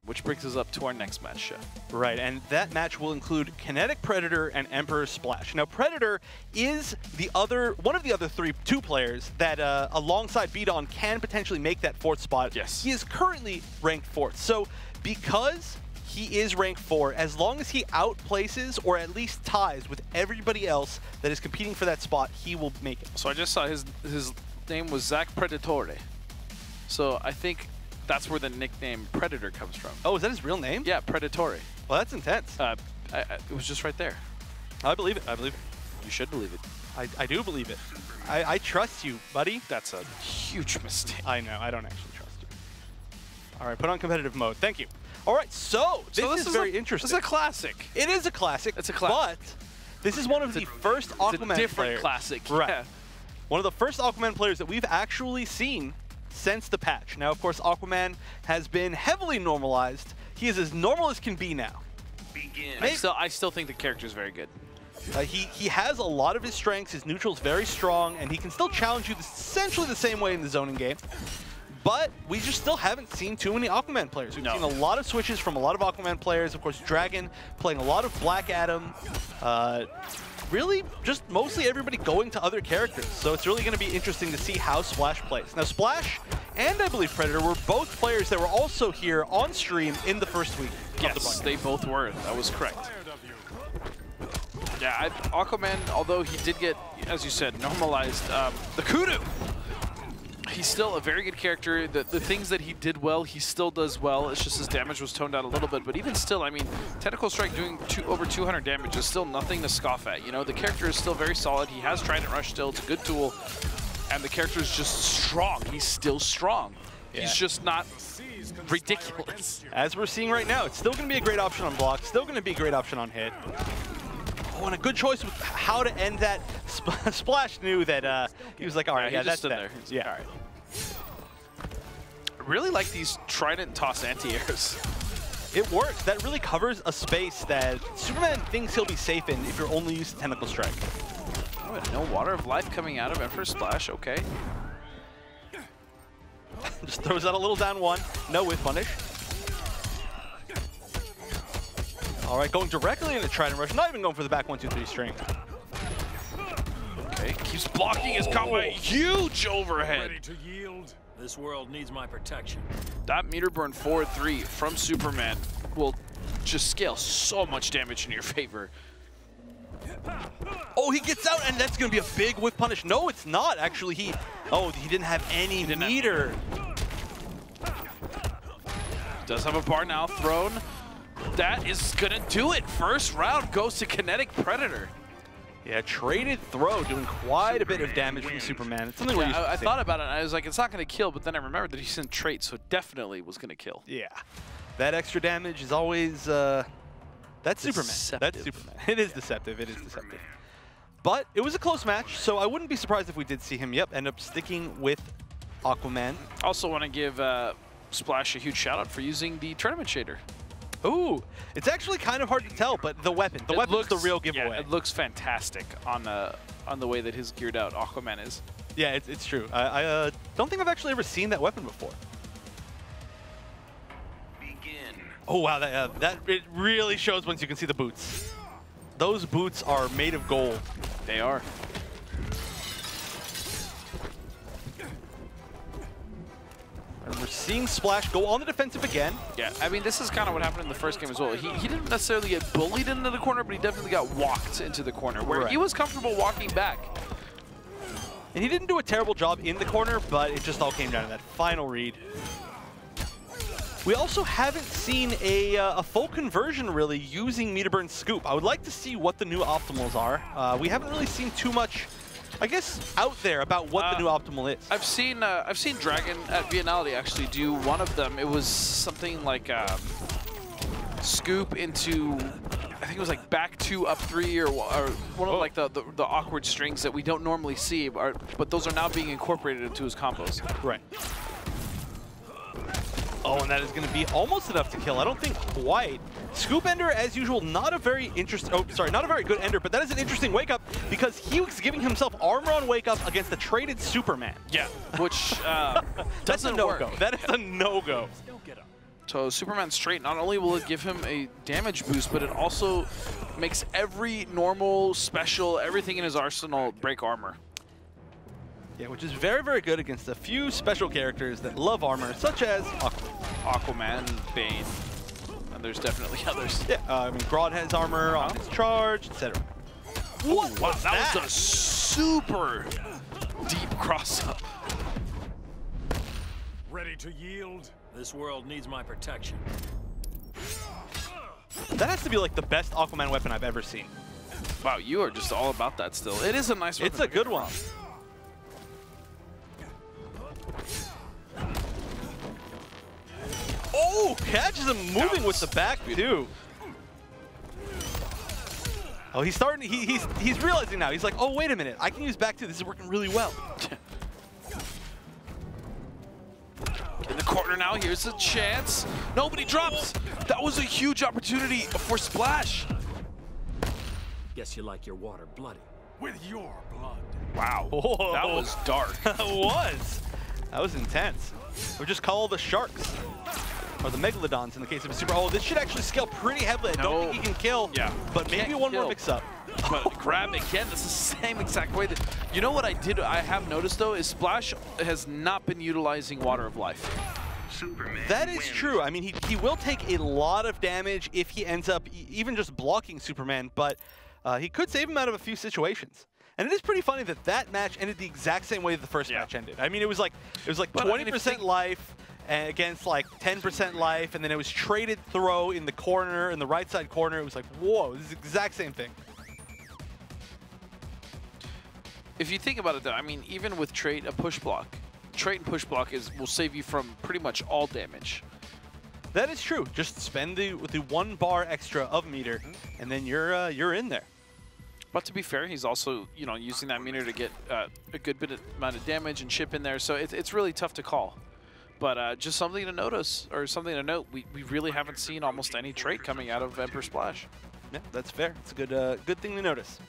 Which brings us up to our next match, Chef. Right, and that match will include Kinetic Predator and Emperor Splash. Now, Predator is one of the other two players that, alongside Beaton, can potentially make that 4th spot. Yes. He is currently ranked 4th. So, because he is ranked 4, as long as he outplaces or at least ties with everybody else that is competing for that spot, he will make it. So I just saw his name was Zach Predatore. So I think that's where the nickname Predator comes from. Oh, is that his real name? Yeah, Predatore. Well, that's intense. It was just right there. I believe it. I believe it. You should believe it. I do believe it. I trust you, buddy. That's a huge mistake. I know. I don't actually trust you. All right, put on competitive mode. Thank you. All right, so this is very interesting. This is a classic. It is a classic. It's a classic. But this is one of the first Aquaman players. It's a different classic. Right. Yeah. One of the first Aquaman players that we've actually seen since the patch. Now, of course, Aquaman has been heavily normalized. He is as normal as can be now. I still think the character is very good. He has a lot of his strengths. His neutral's very strong, and he can still challenge you essentially the same way in the zoning game. But we just still haven't seen too many Aquaman players. We've seen a lot of switches from a lot of Aquaman players. Of course, Dragon playing a lot of Black Adam. Really, just mostly everybody going to other characters. So it's really going to be interesting to see how Splash plays. Now, Splash and I believe Predator were both players that were also here on stream in the first week. Yes, they both were. That was correct. Yeah, Aquaman, although he did get, as you said, normalized, the kudu. He's still a very good character. The things that he did well, he still does well. It's just his damage was toned down a little bit. But even still, I mean, Tentacle Strike doing over 200 damage is still nothing to scoff at. You know, the character is still very solid. He has Trident Rush still. It's a good tool. And the character is just strong. He's still strong. Yeah. He's just not ridiculous. As we're seeing right now, it's still going to be a great option on block. Still going to be a great option on hit. Oh, and a good choice with how to end that. Splash knew that he was like, all right, yeah, that's there. Yeah. All right. I really like these Trident toss anti-airs. It works. That really covers a space that Superman thinks he'll be safe in if you're only using Tentacle Strike. Oh, no Water of Life coming out of Emperor Splash. Okay. Just throws out a little down one. No whiff punish. All right, going directly into Trident Rush. Not even going for the back 1-2-3 string. Okay, keeps blocking his combo. Huge overhead. Ready to yield. This world needs my protection. That meter burn forward 3 from Superman will just scale so much damage in your favor. Oh, he gets out, and that's going to be a big whiff punish. No, it's not. Actually, he didn't have any meter. Does have a bar now thrown. That is going to do it. First round goes to Kinetic Predator. Yeah, traded throw doing quite a bit of damage from Superman. It's something I thought about it, and I was like, it's not going to kill, but then I remembered that he's in trait, so it definitely was going to kill. Yeah. That extra damage is always, that's Superman. Deceptive. That's Superman. It is deceptive. It is deceptive. But it was a close match, so I wouldn't be surprised if we did see him, end up sticking with Aquaman. Also want to give Splash a huge shout out for using the tournament shader. Ooh, it's actually kind of hard to tell, but the weapon's the real giveaway. Yeah, it looks fantastic on the way that his geared out Aquaman is. Yeah, it's true. I don't think I've actually ever seen that weapon before. Begin. Oh wow, that it really shows once you can see the boots. Those boots are made of gold. They are. And we're seeing Splash go on the defensive again. Yeah, I mean, this is kind of what happened in the first game as well. He didn't necessarily get bullied into the corner, but he definitely got walked into the corner, where he was comfortable walking back. And he didn't do a terrible job in the corner, but it just all came down to that final read. We also haven't seen a full conversion, really, using Meter Burn Scoop. I would like to see what the new optimals are. We haven't really seen too much, I guess, out there about what the new optimal is. I've seen Dragon at Biennale actually do one of them. It was something like scoop into, I think it was like back 2 up 3 or one of like the awkward strings that we don't normally see, but those are now being incorporated into his combos. Right. Oh, and that is going to be almost enough to kill. I don't think quite. Scoop Ender, as usual, not a very good Ender, but that is an interesting wake up because he was giving himself armor on wake up against the traded Superman. Yeah, which that's a no-go. That is a no-go. So Superman straight, not only will it give him a damage boost, but it also makes every normal, special, everything in his arsenal break armor. Yeah, which is very, very good against a few special characters that love armor, such as Aquaman, Bane, and there's definitely others. Yeah, I mean, Grodd has armor on his charge, etc. What? Wow, that was a super deep cross-up. Ready to yield? This world needs my protection. That has to be like the best Aquaman weapon I've ever seen. Wow, you are just all about that still. It is a nice weapon. It's a good one. Oh, catches him moving with the back too. Oh, he's starting. He's realizing now. He's like, oh, wait a minute. I can use back two. This is working really well. In the corner now. Here's a chance. Nobody drops. That was a huge opportunity for Splash. Guess you like your water bloody. With your blood. Wow. Whoa. That was dark. That was intense. Or just call the sharks. Or the Megalodons in the case of a Super. Oh, this should actually scale pretty heavily. I don't think he can kill. Yeah. But maybe one more mix-up. But grab again. That's the same exact way. You know what I have noticed, though, is Splash has not been utilizing Water of Life. Superman that is true. I mean, he will take a lot of damage if he ends up even just blocking Superman, but he could save him out of a few situations. And it is pretty funny that that match ended the exact same way that the first match ended. I mean, it was like 20% life against like 10% life, and then it was traded throw in the corner, in the right side corner. It was like, whoa, this is the exact same thing. If you think about it, though, I mean, even with trait, a push block, trait and push block will save you from pretty much all damage. That is true. Just spend the 1 bar extra of meter, and then you're in there. But to be fair, he's also using that meter to get a good bit amount of damage and chip in there, so it's really tough to call. But just something to notice, or something to note, we really haven't seen almost any trait coming out of Emperor Splash. Yeah, that's fair. It's a good thing to notice.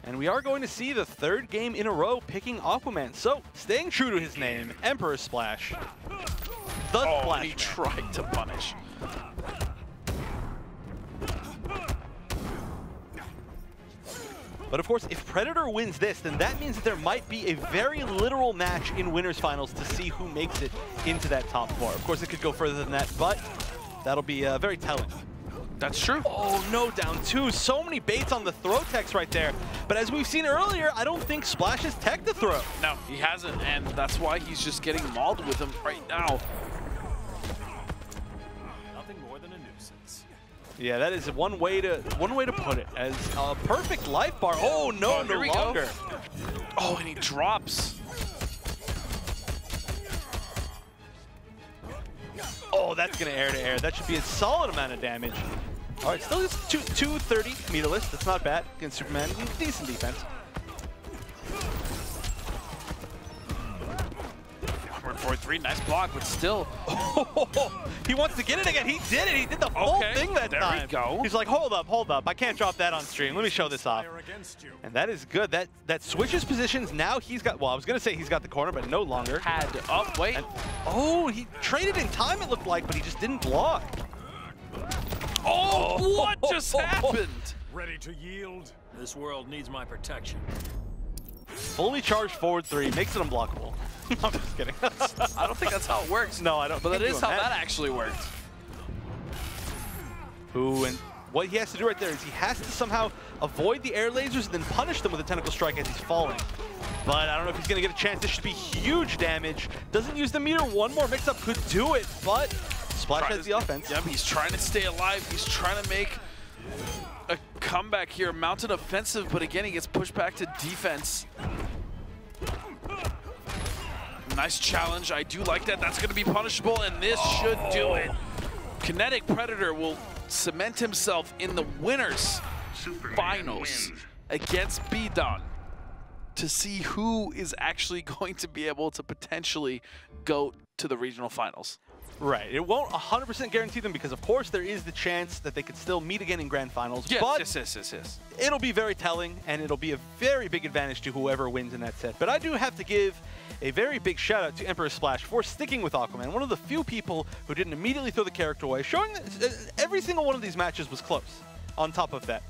And we are going to see the 3rd game in a row picking Aquaman. So, staying true to his name, Emperor Splash. The Splash. He tried to punish. But of course, if Predator wins this, then that means that there might be a very literal match in Winners Finals to see who makes it into that top 4. Of course, it could go further than that, but that'll be very telling. That's true. Oh, no, down 2. So many baits on the throw techs right there. But as we've seen earlier, I don't think Splash has tech the throw. No, he hasn't, and that's why he's just getting mauled with him right now. Nothing more than a nuisance. Yeah, that is one way to put it. As a perfect life bar. Oh, no, no longer. Oh, and he drops. Oh, that's going to air to air. That should be a solid amount of damage. All right, still just 230 meterless. That's not bad against Superman. Decent defense. 4-3, nice block, but still. Oh, he wants to get it again. He did it. He did the whole thing that time. There we go. He's like, hold up. I can't drop that on stream. Let me show this off. And that is good. That switches positions. Now he's got, well, I was going to say he's got the corner, but no longer. Wait. And, oh, he traded in time, it looked like, but he just didn't block. Oh, what just happened? Ready to yield? This world needs my protection. Fully charged forward 3, makes it unblockable. I'm just kidding. I don't think that's how it works. No, I don't. But that is how that actually worked. Ooh, and what he has to do right there is he has to somehow avoid the air lasers and then punish them with a tentacle strike as he's falling. But I don't know if he's going to get a chance. This should be huge damage. Doesn't use the meter. One more mix-up could do it, but Splash has the offense. Yep, he's trying to stay alive. He's trying to make a comeback here. Mounted offensive, but again, he gets pushed back to defense. Nice challenge. I do like that. That's going to be punishable, and this should do it. Kinetic Predator will cement himself in the winners finals against B-Don to see who is actually going to be able to potentially go to the regional finals. Right. It won't 100% guarantee them because, of course, there is the chance that they could still meet again in Grand Finals. Yes, but yes. it'll be very telling, and it'll be a very big advantage to whoever wins in that set. But I do have to give a very big shout out to Emperor Splash for sticking with Aquaman, one of the few people who didn't immediately throw the character away, showing that every single one of these matches was close on top of that.